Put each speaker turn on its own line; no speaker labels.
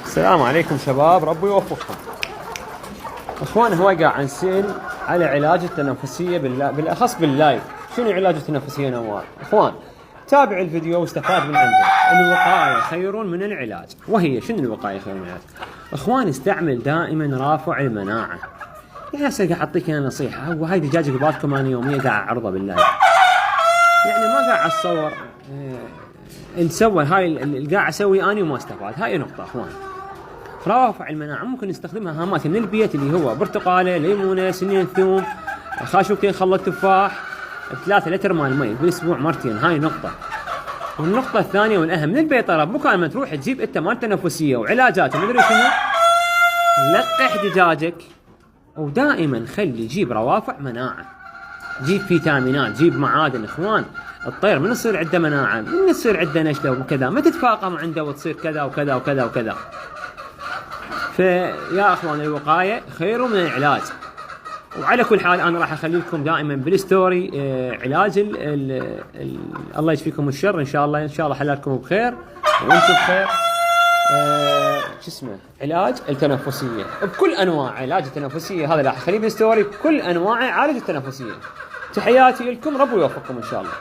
السلام عليكم شباب، ربي يوفقكم. اخوان، هو قاعد نسأل على علاج التنفسية بالاخص باللايف. شنو علاج التنفسية نوار؟ اخوان، تابع الفيديو واستفاد من عنده. الوقاية خير من العلاج. وهي شنو الوقاية خير من العلاج؟ اخوان، استعمل دائما رافع المناعة. يعني هسه قاعد اعطيك انا نصيحة، هو هاي دجاجة قبالكم انا يوميا قاعد اعرضها باللايف. يعني ما قاعد اتصور نسوي هاي اللي قاعد اسوي اني وما استفاد. هاي نقطة اخوان. رافع المناعة ممكن نستخدمها هامات من البيت، اللي هو برتقالة، ليمونة، سنين ثوم، خاشوقتين خلط تفاح، 3 لتر مال مي بالاسبوع مرتين. هاي نقطة. والنقطة الثانية والأهم، من البيطرة مكان ما تروح تجيب أنت مال تنفسية وعلاجات ومدري شنو، لقح دجاجك ودائما خلي جيب روافع مناعة، جيب فيتامينات، جيب معادن. اخوان، الطير من يصير عنده مناعة، من يصير عنده نشلة وكذا، ما تتفاقم عنده وتصير كذا وكذا وكذا وكذا. فيا اخوان، الوقاية خير من العلاج. وعلى كل حال انا راح اخلي لكم دائما بالستوري علاج الله يشفيكم الشر ان شاء الله. ان شاء الله حلالكم بخير وانتم بخير. شو اسمه، علاج التنفسية بكل انواع. علاج التنفسية هذا راح اخليه بالستوري بكل انواعه، عالج التنفسية. تحياتي لكم، ربي يوفقكم ان شاء الله.